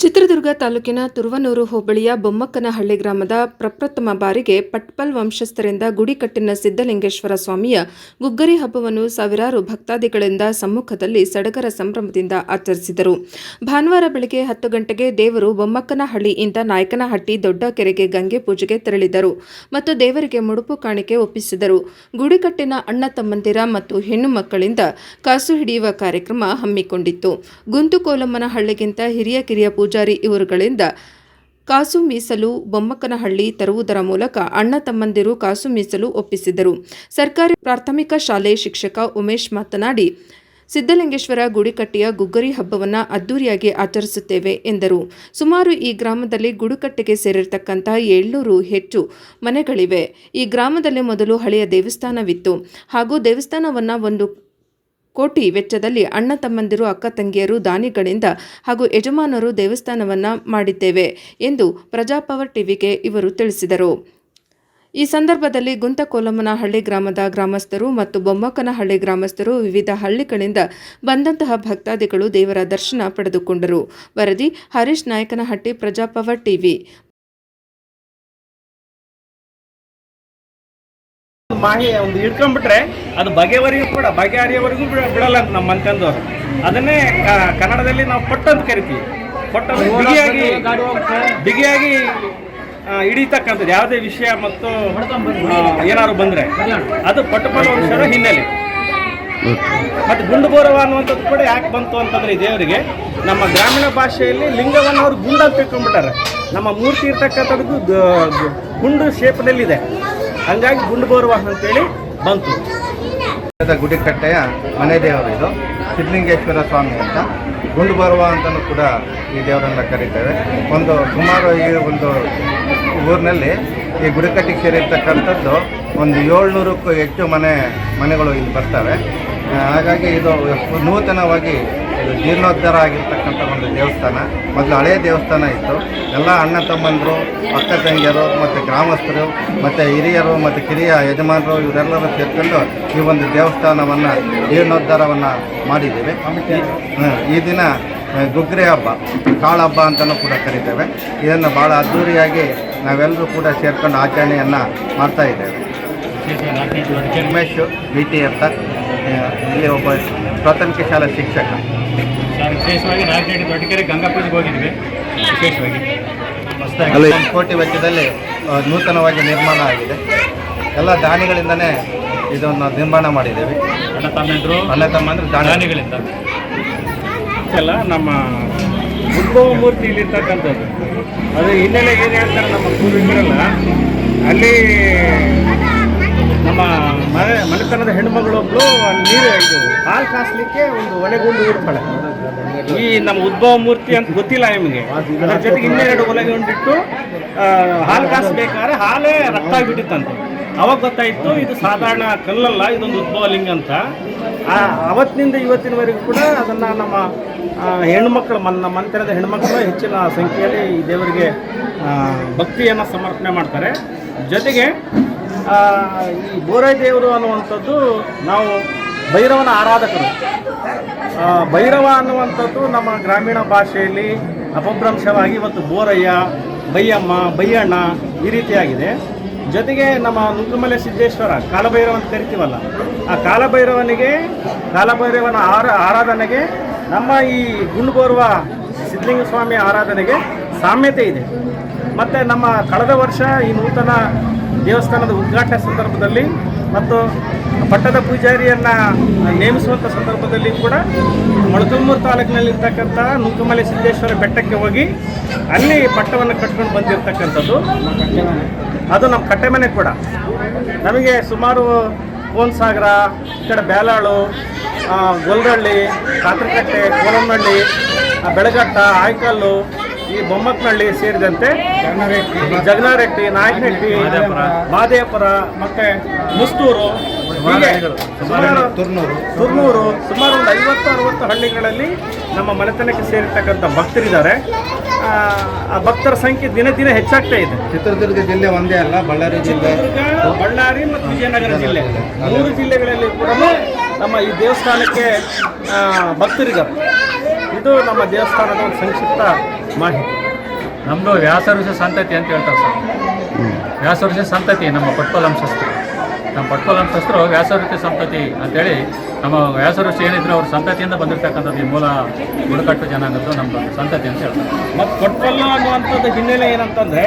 ಚಿತ್ರದುರ್ಗ ತಾಲೂಕಿನ ತುರುವನೂರು ಹೋಬಳಿಯ ಬೊಮ್ಮಕ್ಕನಹಳ್ಳಿ ಗ್ರಾಮದ ಪ್ರಪ್ರಥಮ ಬಾರಿಗೆ ಪಟ್ಪಲ್ ವಂಶಸ್ಥರಿಂದ ಗುಡಿಕಟ್ಟಿನ ಸಿದ್ದಲಿಂಗೇಶ್ವರ ಸ್ವಾಮಿಯ ಗುಗ್ಗರಿ ಹಬ್ಬವನ್ನು ಸಾವಿರಾರು ಭಕ್ತಾದಿಗಳಿಂದ ಸಮ್ಮುಖದಲ್ಲಿ ಸಡಗರ ಸಂಭ್ರಮದಿಂದ ಆಚರಿಸಿದರು. ಭಾನುವಾರ ಬೆಳಗ್ಗೆ 10 ಗಂಟೆಗೆ ದೇವರು ಬೊಮ್ಮಕ್ಕನಹಳ್ಳಿಯಿಂದ ನಾಯಕನಹಟ್ಟಿ ದೊಡ್ಡ ಕೆರೆಗೆ ಗಂಗೆ ಪೂಜೆಗೆ ತೆರಳಿದರು ಮತ್ತು ದೇವರಿಗೆ ಮುಡುಪು ಕಾಣಿಕೆ ಒಪ್ಪಿಸಿದರು. ಗುಡಿಕಟ್ಟಿನ ಅಣ್ಣ ತಮ್ಮಂದಿರ ಮತ್ತು ಹೆಣ್ಣು ಮಕ್ಕಳಿಂದ ಕಾಸು ಹಿಡಿಯುವ ಕಾರ್ಯಕ್ರಮ ಹಮ್ಮಿಕೊಂಡಿತ್ತು. ಗುಂತುಕೋಲಮ್ಮನಹಳ್ಳಿಗಿಂತ ಹಿರಿಯ ಕಿರಿಯ ಪೂಜಾರಿ ಇವರುಗಳಿಂದ ಕಾಸು ಮೀಸಲು ಬೊಮ್ಮಕ್ಕನಹಳ್ಳಿ ತರುವುದರ ಮೂಲಕ ಅಣ್ಣ ತಮ್ಮಂದಿರು ಕಾಸು ಮೀಸಲು ಒಪ್ಪಿಸಿದರು. ಸರ್ಕಾರಿ ಪ್ರಾಥಮಿಕ ಶಾಲೆ ಶಿಕ್ಷಕ ಉಮೇಶ್ ಮಾತನಾಡಿ, ಸಿದ್ದಲಿಂಗೇಶ್ವರ ಗುಡಿಕಟ್ಟೆಯ ಗುಗ್ಗರಿ ಹಬ್ಬವನ್ನು ಅದ್ದೂರಿಯಾಗಿ ಆಚರಿಸುತ್ತೇವೆ ಎಂದರು. ಸುಮಾರು ಈ ಗ್ರಾಮದಲ್ಲಿ ಗುಡಿಕಟ್ಟೆಗೆ ಸೇರಿರತಕ್ಕಂಥ 700 ಹೆಚ್ಚು ಮನೆಗಳಿವೆ. ಈ ಗ್ರಾಮದಲ್ಲಿ ಮೊದಲು ಹಳೆಯ ದೇವಸ್ಥಾನವಿತ್ತು ಹಾಗೂ ದೇವಸ್ಥಾನವನ್ನು 1 ಕೋಟಿ ವೆಚ್ಚದಲ್ಲಿ ಅಣ್ಣ ತಮ್ಮಂದಿರು ಅಕ್ಕ ತಂಗಿಯರು ದಾನಿಗಳಿಂದ ಹಾಗೂ ಯಜಮಾನರು ದೇವಸ್ಥಾನವನ್ನು ಮಾಡಿದ್ದೇವೆ ಎಂದು ಪ್ರಜಾಪವರ್ ಟಿವಿಗೆ ಇವರು ತಿಳಿಸಿದರು. ಈ ಸಂದರ್ಭದಲ್ಲಿ ಗುಂತಕೋಲಮ್ಮನಹಳ್ಳಿ ಗ್ರಾಮದ ಗ್ರಾಮಸ್ಥರು ಮತ್ತು ಬೊಮ್ಮಕ್ಕನಹಳ್ಳಿ ಗ್ರಾಮಸ್ಥರು ವಿವಿಧ ಹಳ್ಳಿಗಳಿಂದ ಬಂದಂತಹ ಭಕ್ತಾದಿಗಳು ದೇವರ ದರ್ಶನ ಪಡೆದುಕೊಂಡರು. ವರದಿ ಹರೀಶ್ ನಾಯಕನಹಟ್ಟಿ, ಪ್ರಜಾಪವರ್ ಟಿವಿ. ಒಂದು ಹಿಡ್ಕೊಂಡ್ಬಿಟ್ರೆ ಅದು ಬಗೆಹರಿಯವರೆಗೂ ಬಿಡಲ್ಲ ಅಂತ ನಮ್ಮ ಮಂತ್ಯಂದವರು. ಅದನ್ನೇ ಕನ್ನಡದಲ್ಲಿ ನಾವು ಪಟ್ಟು ಅಂತ ಕರಿತೀವಿ. ಪಟ್ಟು ಬಿಗಿಯಾಗಿ ಹಿಡಿತಕ್ಕಂಥದ್ದು ಯಾವುದೇ ವಿಷಯ ಮತ್ತು ಏನಾದ್ರು ಬಂದರೆ ಅದು ಪಟ್ಟುಪಲ್ಲ ವಂಶದ ಹಿನ್ನೆಲೆ. ಮತ್ತು ಗುಂಡು ಬೋರವ ಅನ್ನುವಂಥದ್ದು ಕೂಡ ಯಾಕೆ ಬಂತು ಅಂತಂದರೆ, ಈ ದೇವರಿಗೆ ನಮ್ಮ ಗ್ರಾಮೀಣ ಭಾಷೆಯಲ್ಲಿ ಲಿಂಗವನ್ನು ಅವರು ಗುಂಡು ಅಂತ ತಿಳ್ಕೊಂಡ್ಬಿಟ್ಟಾರೆ. ನಮ್ಮ ಮೂರ್ತಿ ಇರ್ತಕ್ಕಂಥದ್ದು ಗುಂಡು ಶೇಪ್ನಲ್ಲಿದೆ, ಹಂಗಾಗಿ ಗುಂಡು ಬೋರುವ ಅಂತೇಳಿ ಬಂತು. ಗುಡಿಕಟ್ಟೆಯ ಮನೆ ದೇವರು ಇದು ಸಿದ್ದಲಿಂಗೇಶ್ವರ ಸ್ವಾಮಿ ಅಂತ. ಗುಂಡು ಬರುವ ಅಂತಲೂ ಕೂಡ ಈ ದೇವರನ್ನ ಕರೀತೇವೆ. ಸುಮಾರು ಈ ಒಂದು ಊರಿನಲ್ಲಿ ಈ ಗುಡಿಕಟ್ಟಿಗೆ ಸೇರಿರ್ತಕ್ಕಂಥದ್ದು 700ಕ್ಕೂ ಹೆಚ್ಚು ಮನೆಗಳು ಇಲ್ಲಿ ಬರ್ತವೆ. ಹಾಗಾಗಿ ಇದು ನೂತನವಾಗಿ ಜೀರ್ಣೋದ್ಧಾರ ಆಗಿರ್ತಕ್ಕಂಥ ಒಂದು ದೇವಸ್ಥಾನ. ಮೊದಲು ಹಳೆಯ ದೇವಸ್ಥಾನ ಇತ್ತು. ಎಲ್ಲ ಅಣ್ಣ ತಮ್ಮಂದರು, ಅಕ್ಕ ತಂಗಿಯರು ಮತ್ತು ಗ್ರಾಮಸ್ಥರು ಮತ್ತು ಹಿರಿಯರು ಮತ್ತು ಕಿರಿಯ ಯಜಮಾನರು ಇವರೆಲ್ಲರೂ ಸೇರ್ಕೊಂಡು ಈ ಒಂದು ದೇವಸ್ಥಾನವನ್ನು ಜೀರ್ಣೋದ್ಧಾರವನ್ನು ಮಾಡಿದ್ದೀವಿ. ಈ ದಿನ ಗುಗ್ಗರಿ ಹಬ್ಬ, ಕಾಳು ಹಬ್ಬ ಅಂತಲೂ ಕೂಡ ಕರಿತೇವೆ. ಇದನ್ನು ಭಾಳ ಅದ್ಧೂರಿಯಾಗಿ ನಾವೆಲ್ಲರೂ ಕೂಡ ಸೇರ್ಕೊಂಡು ಆಚರಣೆಯನ್ನು ಮಾಡ್ತಾಯಿದ್ದೇವೆ. ಉಮೇಶ್ BT ಅಂತ, ಇಲ್ಲಿ ಒಬ್ಬ ಪ್ರಾಥಮಿಕ ಶಾಲಾ ಶಿಕ್ಷಕ. ವಿಶೇಷವಾಗಿ ನಾಯಕನಹಟ್ಟಿ ದೊಡ್ಡ ಕೆರೆ ಗಂಗಾ ಪೂಜೆಗೆ ಹೋಗಿದ್ವಿ. ವಿಶೇಷವಾಗಿ 1 ಕೋಟಿ ವೆಚ್ಚದಲ್ಲಿ ನೂತನವಾಗಿ ನಿರ್ಮಾಣ ಆಗಿದೆ. ಎಲ್ಲ ದಾನಿಗಳಿಂದನೇ ಇದನ್ನು ನಿರ್ಮಾಣ ಮಾಡಿದ್ದೇವೆ. ಅಣ್ಣ ತಮ್ಮಂದ್ರು ದಾನಿಗಳಿಂದ ಎಲ್ಲ ನಮ್ಮ ಉದ್ಭವ ಮೂರ್ತಿ ಇಲ್ಲಿರ್ತಕ್ಕಂಥದ್ದು. ಅದು ಹಿನ್ನೆಲೆ ಏನು ಹೇಳ್ತಾರೆ ನಮ್ಮ ಪೂರ್ವಿಕರೆಲ್ಲ, ಅಲ್ಲಿ ನಮ್ಮ ಮನೆತನದ ಹೆಣ್ಮಗಳೊಬ್ಳು ನೀರು ಹಾಲು ಕಾಸಲಿಕ್ಕೆ ಒಂದು ಒಲೆಗುಂಡು ಇಡ್ತಾಳೆ. ಈ ನಮ್ಮ ಉದ್ಭವ ಮೂರ್ತಿ ಅಂತ ಗೊತ್ತಿಲ್ಲ ನಿಮಗೆ. ಅದರ ಜೊತೆಗೆ 2 ಒಲೆಗುಂಡಿಟ್ಟು ಹಾಲು ಕಾಸಬೇಕಾದ್ರೆ ಹಾಲೇ ರಕ್ತ ಆಗಿಬಿಟ್ಟಿತ್ತಂತೆ. ಅವಾಗ ಗೊತ್ತಾಯಿತು ಇದು ಸಾಧಾರಣ ಕಲ್ಲಲ್ಲ, ಇದೊಂದು ಉದ್ಭವ ಲಿಂಗ ಅಂತ. ಅವತ್ತಿನಿಂದ ಇವತ್ತಿನವರೆಗೂ ಕೂಡ ಅದನ್ನು ನಮ್ಮ ಹೆಣ್ಮಕ್ಳು, ನಮ್ಮ ಮಂತ್ರದ ಹೆಣ್ಮಕ್ಳು ಹೆಚ್ಚಿನ ಸಂಖ್ಯೆಯಲ್ಲಿ ಈ ದೇವರಿಗೆ ಭಕ್ತಿಯನ್ನು ಸಮರ್ಪಣೆ ಮಾಡ್ತಾರೆ. ಜೊತೆಗೆ ಈ ಬೋರೈ ದೇವರು ಅನ್ನುವಂಥದ್ದು, ನಾವು ಭೈರವನ ಆರಾಧಕರು. ಭೈರವ ಅನ್ನುವಂಥದ್ದು ನಮ್ಮ ಗ್ರಾಮೀಣ ಭಾಷೆಯಲ್ಲಿ ಅಪಭ್ರಂಶವಾಗಿ ಇವತ್ತು ಬೋರಯ್ಯ, ಬೈಯಮ್ಮ, ಬೈಯಣ್ಣ ಈ ರೀತಿಯಾಗಿದೆ. ಜೊತೆಗೆ ನಮ್ಮ ನುಗ್ಗುಮಲೆ ಸಿದ್ದೇಶ್ವರ ಕಾಲಭೈರವ ಅಂತ ಕರಿತೀವಲ್ಲ, ಆ ಕಾಲಭೈರವನ ಆರಾಧನೆಗೆ ನಮ್ಮ ಈ ಗುಂಡು ಬೋರುವ ಸಿದ್ದಲಿಂಗ ಸ್ವಾಮಿ ಆರಾಧನೆಗೆ ಸಾಮ್ಯತೆ ಇದೆ. ಮತ್ತು ನಮ್ಮ ಕಳೆದ ವರ್ಷ ಈ ನೂತನ ದೇವಸ್ಥಾನದ ಉದ್ಘಾಟನೆ ಸಂದರ್ಭದಲ್ಲಿ ಮತ್ತು ಪಟ್ಟದ ಪೂಜಾರಿಯನ್ನು ನೇಮಿಸುವಂಥ ಸಂದರ್ಭದಲ್ಲಿ ಕೂಡ ಮೊಳಕಾಲ್ಮೂರು ತಾಲೂಕಿನಲ್ಲಿರ್ತಕ್ಕಂಥ ನುಗ್ಗುಮಲೆ ಸಿದ್ದೇಶ್ವರ ಬೆಟ್ಟಕ್ಕೆ ಹೋಗಿ ಅಲ್ಲಿ ಪಟ್ಟವನ್ನು ಕಟ್ಕೊಂಡು ಬಂದಿರತಕ್ಕಂಥದ್ದು. ಅದು ನಮ್ಮ ಕಟ್ಟೆಮನೆ ಕೂಡ. ನಮಗೆ ಸುಮಾರು ಕೋನಸಾಗರ, ಈ ಕಡೆ ಬ್ಯಾಲಾಳು, ಗೊಲ್ರಳ್ಳಿ, ಕಾತ್ರಕಟ್ಟೆ, ಕೋಲಮ್ಮನಹಳ್ಳಿ, ಬೆಳಗಟ್ಟ, ಆಯ್ಕಲ್ಲು, ಈ ಬೊಮ್ಮಕ್ಕನಹಳ್ಳಿ ಸೇರಿದಂತೆ ಜಗನಾರೆಟ್ಟಿ, ನಾಯಕನಹಟ್ಟಿ, ಮಾದೇಪುರ ಮತ್ತು ಮುಸ್ತೂರು, ತುರ್ನೂರು, ಸುಮಾರು ಒಂದು 50-60 ಹಳ್ಳಿಗಳಲ್ಲಿ ನಮ್ಮ ಮನೆತನಕ್ಕೆ ಸೇರಿರ್ತಕ್ಕಂಥ ಭಕ್ತರಿದ್ದಾರೆ. ಆ ಭಕ್ತರ ಸಂಖ್ಯೆ ದಿನ ದಿನ ಹೆಚ್ಚಾಗ್ತಾ ಇದೆ. ಚಿತ್ರದುರ್ಗ ಜಿಲ್ಲೆ ಒಂದೇ ಅಲ್ಲ, ಬಳ್ಳಾರಿ ಮತ್ತು ವಿಜಯನಗರ ಜಿಲ್ಲೆ 3 ಜಿಲ್ಲೆಗಳಲ್ಲಿ ಕೂಡ ನಮ್ಮ ಈ ದೇವಸ್ಥಾನಕ್ಕೆ ಭಕ್ತರಿದ್ದಾರೆ. ಇದು ನಮ್ಮ ದೇವಸ್ಥಾನದ ಒಂದು ಸಂಕ್ಷಿಪ್ತ ಮಾಹಿತಿ. ನಮ್ಮದು ವ್ಯಾಸಋಷಿ ಸಂತತಿ ಅಂತ ಹೇಳ್ತಾರೆ ಸರ್. ವ್ಯಾಸಋಷಿ ಸಂತತಿ ನಮ್ಮ ಪಟ್ಪಲ್ ವಂಶಸ್ಥರು. ನಮ್ಮ ಪಟ್ಪಲ್ ವಂಶಸ್ಥರು ವ್ಯಾಸಋಷಿ ಸಂತತಿ ಅಂತೇಳಿ ನಮ್ಮ ವ್ಯಾಸಋಷಿ ಏನಿದ್ರು ಅವ್ರ ಸಂತತಿಯಿಂದ ಬಂದಿರತಕ್ಕಂಥದ್ದು ಈ ಮೂಲ ಬುಡಕಟ್ಟು ಜನಾಂಗದ್ದು ನಮ್ಮ ಸಂತತಿ ಅಂತ ಹೇಳ್ತಾರೆ. ಮತ್ತು ಕೊಟ್ಪಲ್ಲು ಅನ್ನುವಂಥದ್ದು ಹಿನ್ನೆಲೆ ಏನಂತಂದರೆ